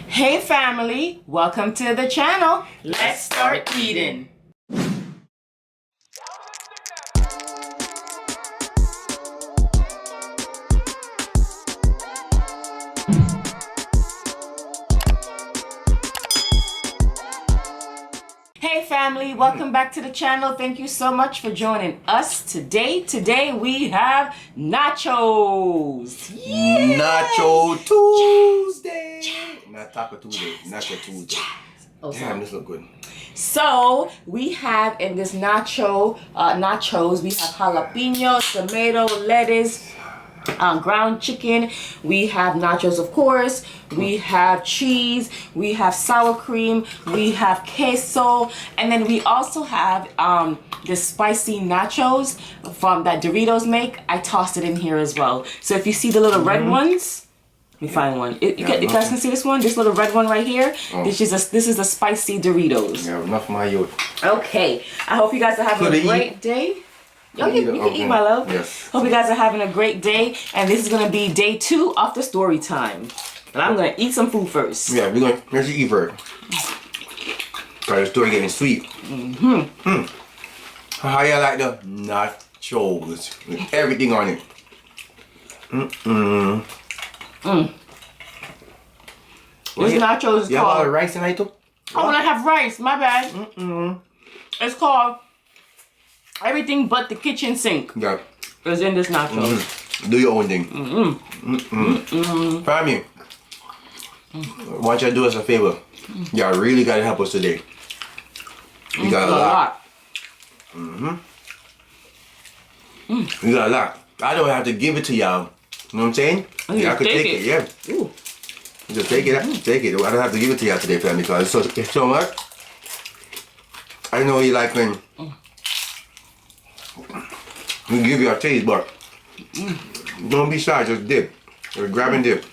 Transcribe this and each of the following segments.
Hey family, welcome to the channel. Let's start eating. Hey family, welcome back to the channel. Thank you so much for joining us today. Today we have nachos. Yay! Nacho Tuesday. Not Taco Tuesday. Nacho Tuesday. Damn, this look good. So we have in this nachos, we have jalapenos, tomato, lettuce, ground chicken. We have nachos, of course. We have cheese. We have sour cream. We have queso, and then we also have the spicy nachos from that Doritos make. I tossed it in here as well. So if you see the little red ones. Let me find one. You guys can see this one? This little red one right here? Oh. This is the spicy Doritos. Yeah, enough of my youth. Okay. I hope you guys are having a great day. Yo, you can eat, my love. Yes. Hope you guys are having a great day. And this is going to be day 2 of the story time. And I'm going to eat some food first. Yeah, we're going to eat first. Because the story getting sweet. How you like the nachos? With everything on it. This nachos is you called... have all the rice in it too? Oh, when I have rice, my bad. It's called everything but the kitchen sink. Yeah. Is in this nachos. Do your own thing. Family, want you to do us a favor. Y'all really got to help us today. We got a lot. We got a lot. I don't have to give it to y'all. You know what I'm saying? Y'all could take it. Yeah. Ooh. Just take it. Take it. I don't have to give it to y'all today, family, because it's so much. I know you like when we give you a taste, but don't be shy. Just dip. Just grab and dip.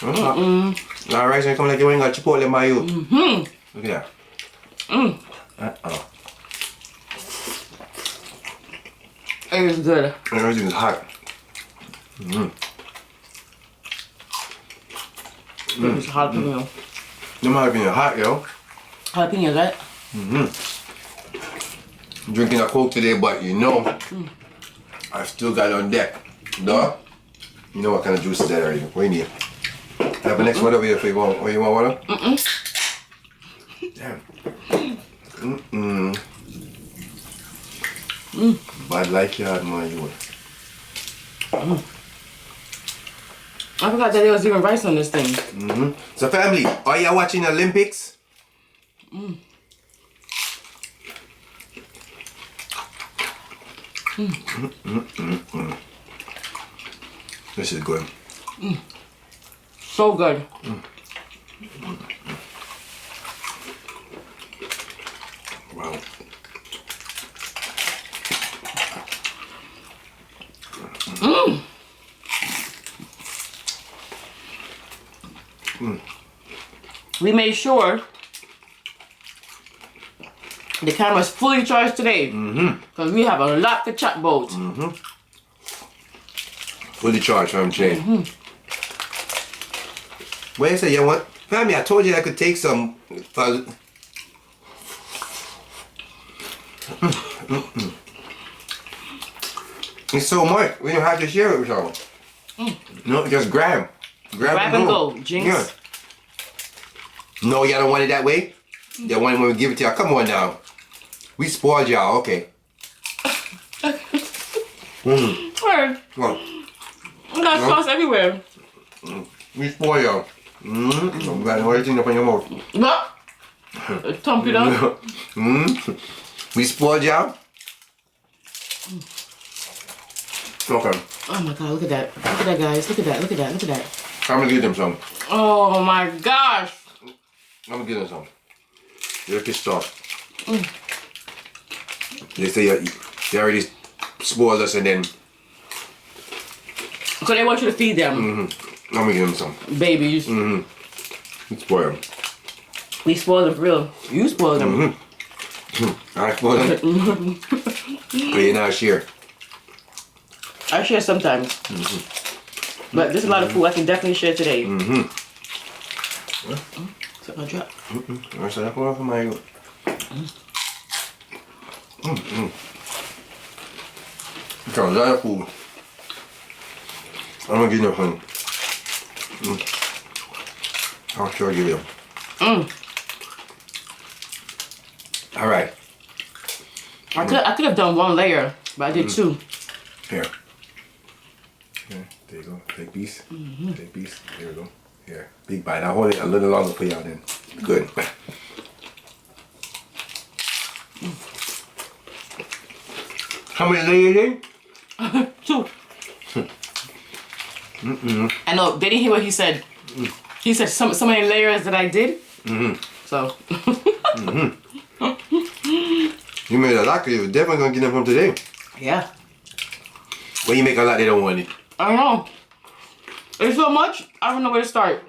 Now rice ain't coming like you ain't got chipotle mayo. Look at that. It is good. Everything's hot. It's jalapeno. Them jalapeno hot, yo. Jalapeno, right? Drinking a Coke today, but you know, I still got it on deck. Duh. You know what kind of juice is that already? What do you need? Have the next one over here if you want. Oh, you want water? Damn. Bad like you had more, you would. I forgot that there was even rice on this thing. So family, are you watching Olympics? This is good. So good. Wow. We made sure the camera's fully charged today. Because we have a lot to chat about. Fully charged, I'm saying. What you say you want? Family, I told you I could take some. It's so much. We don't have to share it with y'all. No, just grab. Grab and go, Jinx. Yeah. No, y'all don't want it that way? Y'all want it when we give it to y'all. Come on now. We spoiled y'all, okay. Where? Well, we got sauce everywhere. we spoiled y'all. You got everything up in your mouth. What? Thump it up. We spoiled y'all. Okay. Oh my god, look at that. Look at that, guys. Look at that, look at that, look at that. I'm gonna give them some. Oh my gosh. I'm gonna give them some. They're pissed off. They say they already spoiled us and then. So they want you to feed them. I'm gonna give them some. Babies. We spoiled them. We spoiled them for real. You spoiled them. I spoiled them. But you're not share. I share sometimes. But there's a lot of food I can definitely share today. No drop. I said, I'm going for my. Got a lot of food. I'm gonna get enough honey. I'll sure give you. All right. I could have done one layer, but I did two. Here. Okay, there you go. Take piece. Take piece. There we go. Here. Big bite. I'll hold it a little longer for y'all then. Good. How many layers in? Two. I know. They didn't hear what he said. He said so many layers that I did. So. You made a lot because you're definitely going to get them from today. Yeah. When you make a lot, they don't want it. I know. It's so much, I don't know where to start.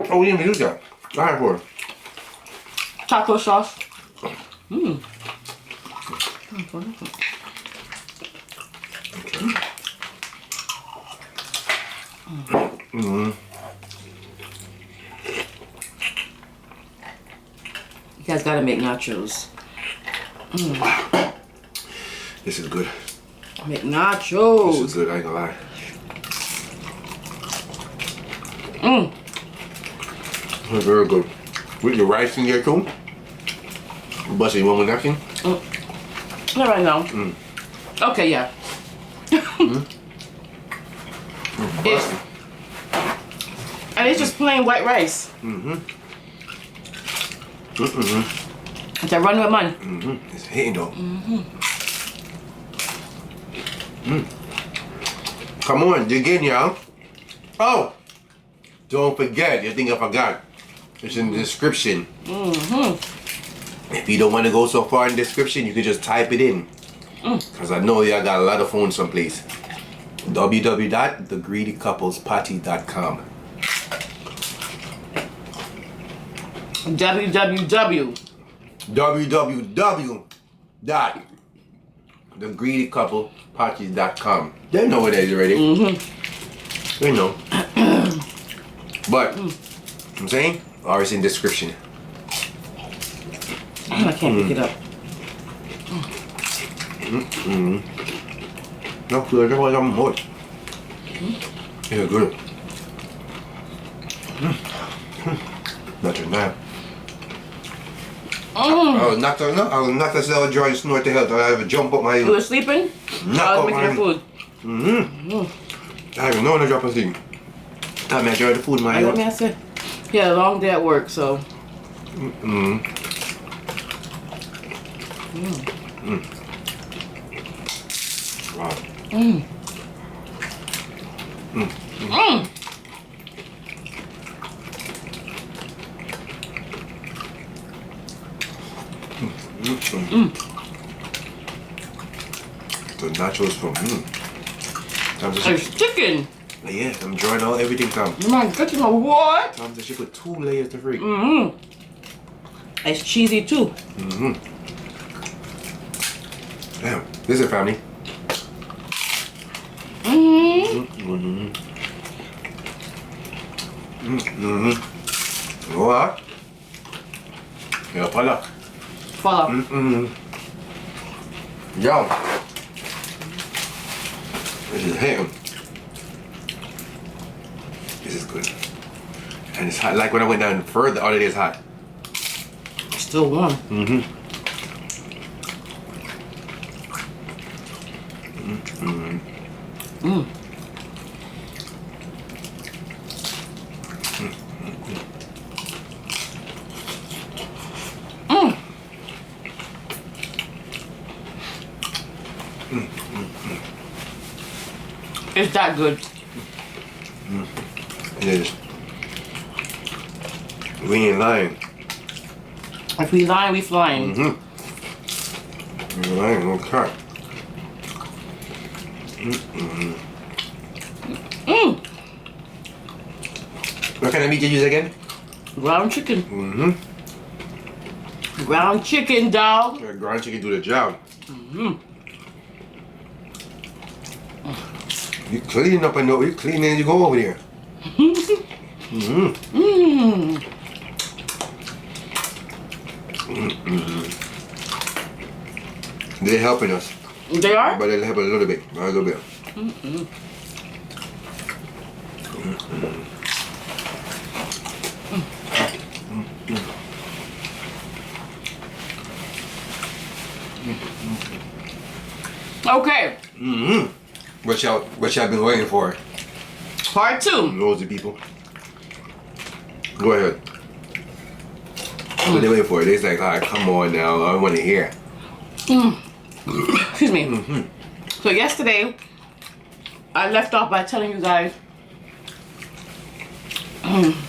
Oh, we didn't even use that. Go ahead for it. Taco sauce. You guys gotta make nachos. This is good. Make nachos. This is good, I ain't gonna lie. It's very good. With your rice in there too. Bust it one with nothing. Not right now. Okay, yeah. And it's just plain white rice. It's a run with man. It's hitting though. Come on, dig in, y'all. Oh! Don't forget, you think I forgot. It's in the description. If you don't want to go so far in the description, you can just type it in. Because I know y'all got a lot of phones someplace. www.thegreedycouplespotty.com www.thegreedycouplepotty.com. They know what that is already. They know. But, I'm saying, or it's in description. I can't pick it up. No, good. That's what I'm more. Yeah, good. Not your name. I was knocked out. I was knocked out of joy, snort to hell. I have a jump up my. You were sleeping? Knock I up was making my. your food. I don't even know when I drop a thing. I enjoy the food, my. Let me ask you. Yeah, a long day at work, so. Wow. The nachos from There's chicken. Yeah, I'm drawing out everything, Tom. You mind cooking or what? Tom said she put 2 layers to freak. It's cheesy too. Damn, this is family. What? Yeah, follow. Follow. Yo. This is ham. This is good. And it's hot. Like when I went down further, all it is hot. It's still warm. It's that good. It is. We ain't lying. If we lying, we flying. We ain't lying, no cut. What kind of meat you use again? Ground chicken. Ground chicken, dog. Yeah, ground chicken do the job. You clean up and know you clean and you go over there. They're helping us. They are? But they'll help a little bit. A little bit. Okay. What y'all been waiting for? Part 2. Nosy people. Go ahead. What they waiting for? They're like, alright, come on now. I want to hear. Excuse me. So yesterday, I left off by telling you guys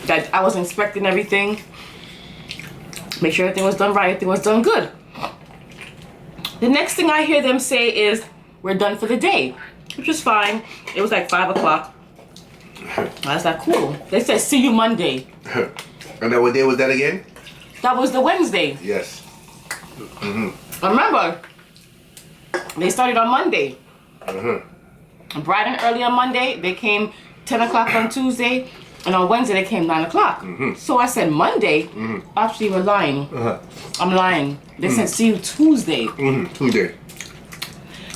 that I was inspecting everything. Make sure everything was done right, everything was done good. The next thing I hear them say is, we're done for the day. Which is fine. It was like 5 o'clock. I was like, cool. They said, see you Monday. And then what day was that again? That was the Wednesday. Yes. Remember, they started on Monday. Bright and early on Monday. They came 10 o'clock on Tuesday. And on Wednesday, they came 9 o'clock. So I said Monday. Actually, we're lying. I'm lying. They said, see you Tuesday. Tuesday.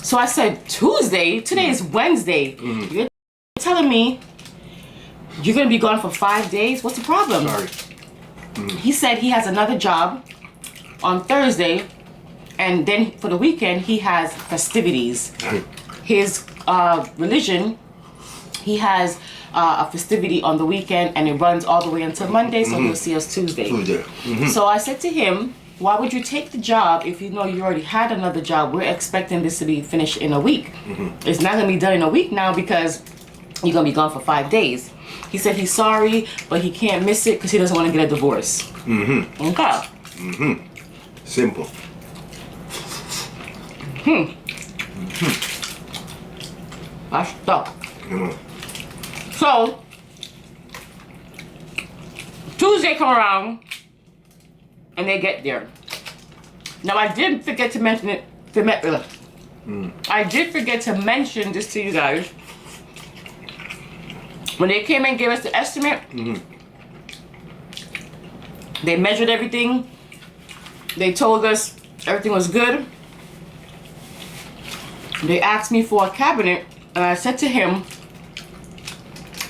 So I said, Tuesday? Today is Wednesday. You're telling me you're going to be gone for 5 days? What's the problem? Sorry. He said he has another job on Thursday, and then for the weekend he has festivities. His religion, he has a festivity on the weekend, and it runs all the way until Monday, so he'll see us Tuesday. So I said to him, why would you take the job if you know you already had another job? We're expecting this to be finished in a week. It's not going to be done in a week now because you're going to be gone for 5 days. He said he's sorry, but he can't miss it because he doesn't want to get a divorce. Okay. Simple. I stuck. So, Tuesday come around, and they get there. Now, I did forget to mention it. I did forget to mention this to you guys. When they came and gave us the estimate, they measured everything. They told us everything was good. They asked me for a cabinet, and I said to him,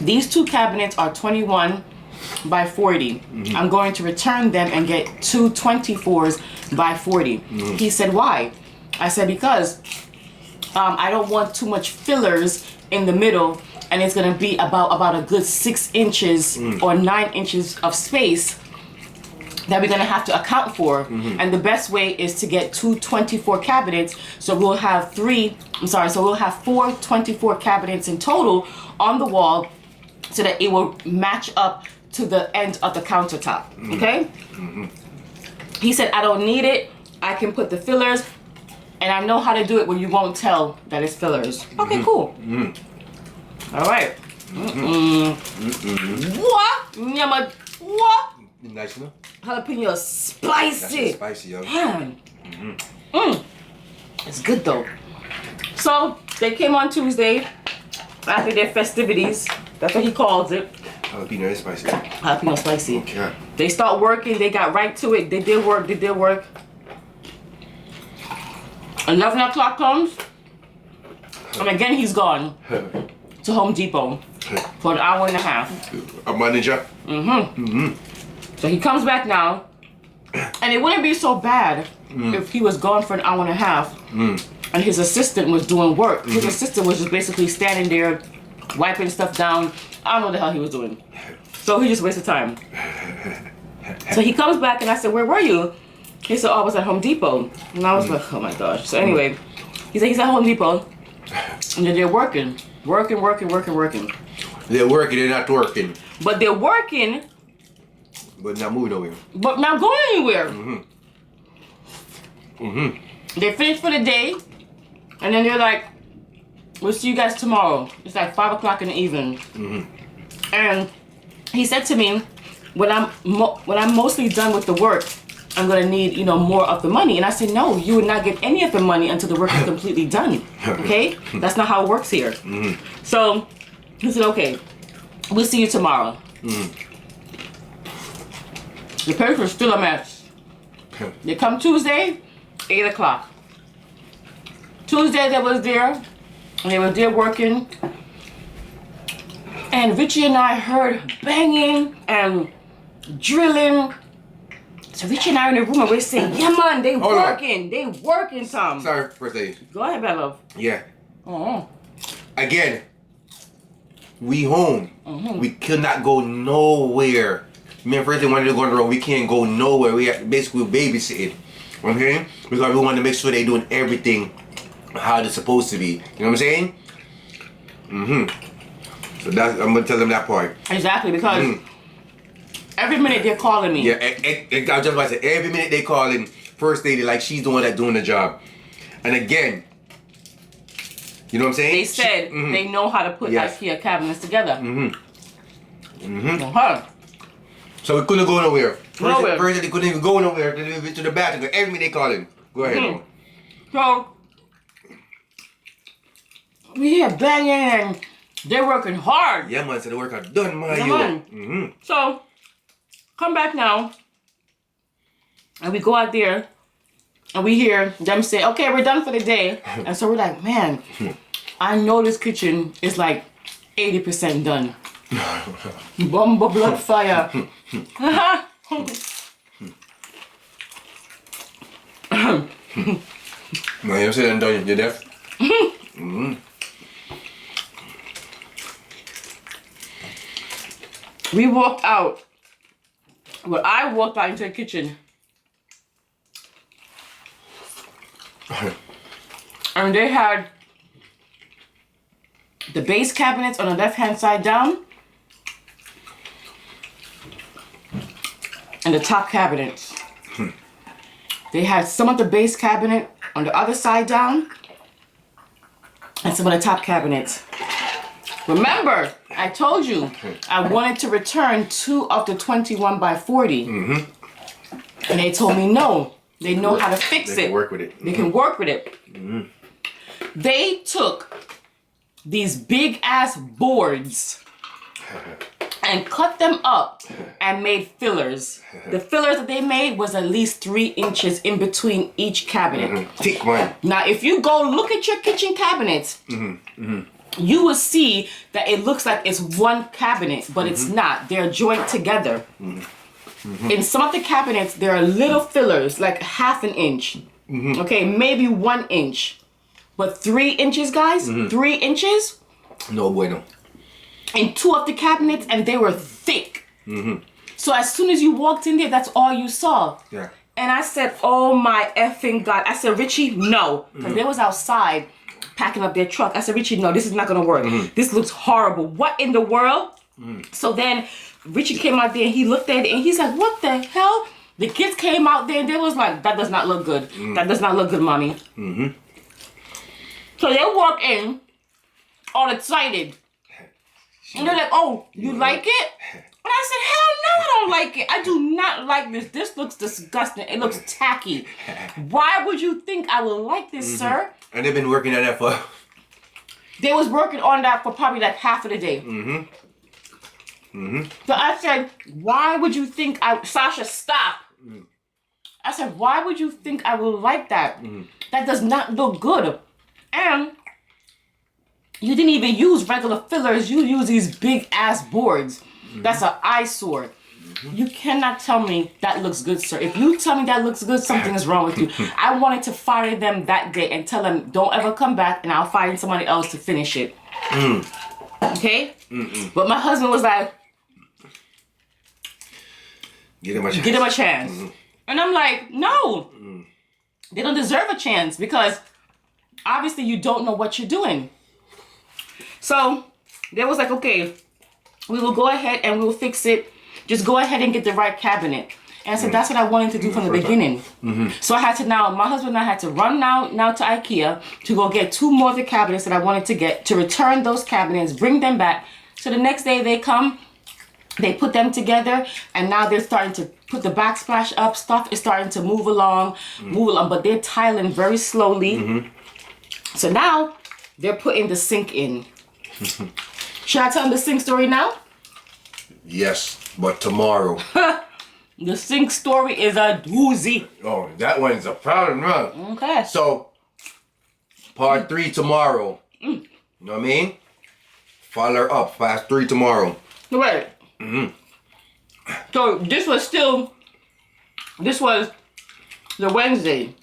these 2 cabinets are 21 by 40. I'm going to return them and get 2 24s by 40. He said, why? I said, because I don't want too much fillers in the middle, and it's going to be about a good 6 inches or 9 inches of space that we're going to have to account for. And the best way is to get 2 24 cabinets, so we'll have 4 24 cabinets in total on the wall, so that it will match up to the end of the countertop. Okay? He said, I don't need it. I can put the fillers, and I know how to do it where you won't tell that it's fillers. Okay, cool. All right. What? Nyama, what? Nice enough. Jalapeno spicy. That's spicy, yo. Man. It's good though. So they came on Tuesday after their festivities. That's what he calls it. Jalapeno is spicy. Jalapeno spicy. Okay. They start working. They got right to it. They did work. 11 o'clock comes, and again he's gone to Home Depot for an hour and a half. A manager. So he comes back now, and it wouldn't be so bad if he was gone for an hour and a half, and his assistant was doing work. His assistant was just basically standing there, wiping stuff down. I don't know what the hell he was doing. So he just wasted time. So he comes back, and I said, where were you? He said, oh, I was at Home Depot. And I was like, oh my gosh. So anyway, he said he's at Home Depot, and they're working. Working. They're working, they're not working. But they're working, but not moving nowhere. but not going anywhere. They finished for the day, and then they're like, we'll see you guys tomorrow. It's like 5 o'clock in the evening. And he said to me, when I'm mostly done with the work, I'm gonna need, more of the money. And I said, no, you would not get any of the money until the work is completely done. Okay? That's not how it works here. So he said, okay, we'll see you tomorrow. The place was still a mess. They come Tuesday, 8 o'clock. Tuesday they was there, and they was there working. And Richie and I heard banging and drilling. So Richie and I in the room and we're saying, yeah man, they working some. Sorry, first lady. Go ahead, my love. Yeah. Oh. Again, we home. We could not go nowhere. Me and first lady wanted to go on the road. We can't go nowhere. We have basically babysitting. Okay? Because we want to make sure they doing everything how it's supposed to be. You know what I'm saying? So that's, I'm gonna tell them that part. Exactly, because every minute they're calling me. Yeah, I was just about to say, every minute they calling first lady like she's the one that's doing the job. And again, you know what I'm saying? They said they know how to put IKEA cabinets together. So we couldn't go nowhere. Nowhere. First they couldn't even go nowhere to the bathroom. Every minute they calling. Go ahead. So we hear banging and they're working hard. Yeah man, so the work are done, man. Yeah, So come back now, and we go out there, and we hear them say, okay, we're done for the day. And so we're like, man, I know this kitchen is like 80% done. Bumble blood fire. No, you're saying done, you're deaf? We walked out. Well, I walked out into the kitchen. And they had the base cabinets on the left-hand side down. And the top cabinets. They had some of the base cabinet on the other side down. And some of the top cabinets. Remember, I told you I wanted to return 2 of the 21 by 40. And they told me no. They know how to fix it. They can work with it. They can work with it. They took these big ass boards and cut them up and made fillers. The fillers that they made was at least 3 inches in between each cabinet. Thick one. Now, if you go look at your kitchen cabinets, you will see that it looks like it's one cabinet, but it's not. They're joined together. In some of the cabinets, there are little fillers, like 1/2 inch. Okay, maybe 1 inch. But 3 inches, guys, 3 inches? No bueno. In 2 of the cabinets, and they were thick. So as soon as you walked in there, that's all you saw. Yeah. And I said, oh my effing God. I said, Richie, no. Because they was outside packing up their truck. I said, Richie, no, this is not going to work. This looks horrible. What in the world? So then Richie came out there and he looked at it and he's like, what the hell? The kids came out there and they was like, that does not look good. That does not look good, mommy. So they walk in all excited. And they're like, oh, you like it? And I said, hell no, I don't like it. I do not like this. This looks disgusting. It looks tacky. Why would you think I would like this, sir? And they've been working on that for... They was working on that for probably like half of the day. So I said, why would you think Sasha, stop. I said, why would you think I would like that? That does not look good. And you didn't even use regular fillers. You use these big ass boards. That's an eyesore. You cannot tell me that looks good, sir. If you tell me that looks good, something is wrong with you. I wanted to fire them that day and tell them, don't ever come back and I'll find somebody else to finish it. Okay? But my husband was like, Get him a chance. Give them a chance. And I'm like, no. They don't deserve a chance because obviously you don't know what you're doing. So they was like, okay, we will go ahead and we will fix it. Just go ahead and get the right cabinet. And I said, that's what I wanted to do from the beginning. So I had to my husband and I had to run now to IKEA to go get 2 more of the cabinets that I wanted to get, to return those cabinets, bring them back. So the next day they come, they put them together, and now they're starting to put the backsplash up. Stuff is starting to move along, but they're tiling very slowly. So now they're putting the sink in. Should I tell them the sink story now? Yes, but tomorrow. The sink story is a doozy. Oh, that one's a problem, huh? Okay. So, part 3 tomorrow. You know what I mean? Follow up, part 3 tomorrow. Wait. So this was the Wednesday.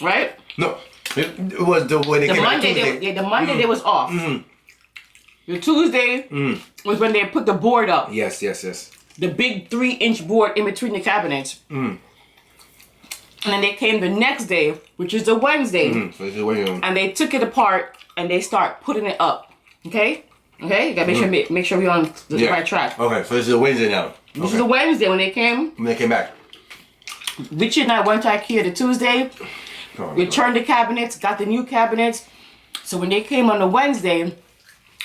Right? No, it was when they The came back Monday, Tuesday. the Monday they was off. The Tuesday was when they put the board up. Yes. The big 3-inch board in between the cabinets. And then they came the next day, which is the Wednesday. So this is what you And they took it apart and they start putting it up. Okay? Okay? You gotta make sure we're on the right track. Okay, so this is a Wednesday now. This is a Wednesday when they came. When they came back. Richard and I went to IKEA the Tuesday. Returned the cabinets, got the new cabinets. So when they came on the Wednesday,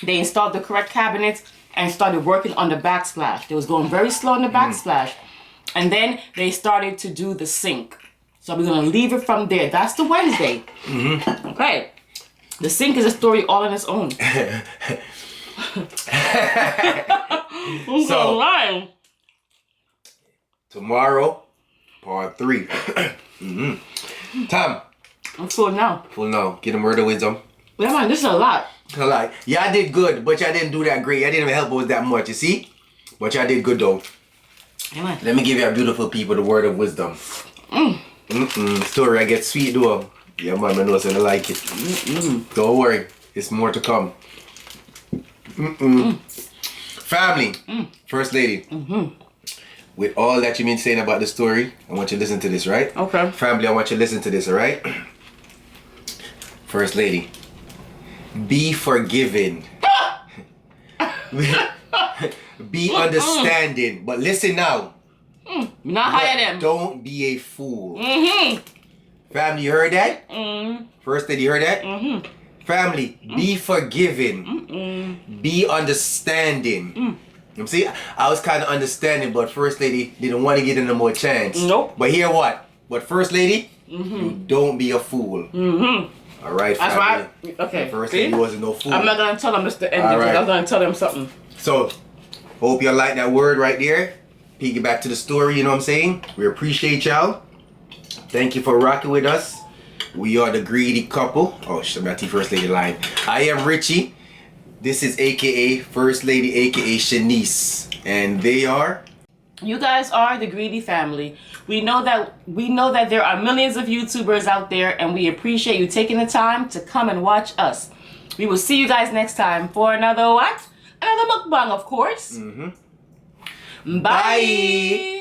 they installed the correct cabinets and started working on the backsplash. They was going very slow on the backsplash. And then they started to do the sink. So we're gonna leave it from there. That's the Wednesday. Okay. The sink is a story all on its own. So, tomorrow, part 3. Tom. I'm full now. Full now. Get a word of wisdom. Yeah, man, this is a lot. Like, y'all did good, but y'all didn't do that great. Y'all didn't even help us that much, you see? But y'all did good though. Yeah, man. Let me give y'all beautiful people the word of wisdom. Story, I get sweet though. Yeah, man, I know so I like it. Don't worry, it's more to come. Family, First Lady. With all that you've been saying about the story, I want you to listen to this, right? Okay. Family, I want you to listen to this, alright? First Lady, be forgiving. Be understanding. But listen now. Not hire them. Don't be a fool. Family, you heard that? First Lady, you heard that? Family, be forgiving. Be understanding. You see, I was kind of understanding, but First Lady didn't want to get no more chance. Nope. But hear what? But First Lady, you don't be a fool. All right, That's family. right. Okay. First See? Lady wasn't no fool. I'm not gonna tell them it's the ending. Alright. I'm gonna tell them something. So, hope y'all like that word right there. Piggyback to the story, you know what I'm saying? We appreciate y'all. Thank you for rocking with us. We are the Greedy Couple. Oh, shit, I'm not the First Lady line. I am Richie. This is AKA First Lady, AKA Shanice. And they are... You guys are the Greedy family. We know that there are millions of YouTubers out there, and we appreciate you taking the time to come and watch us. We will see you guys next time for another what? Another mukbang, of course. Bye.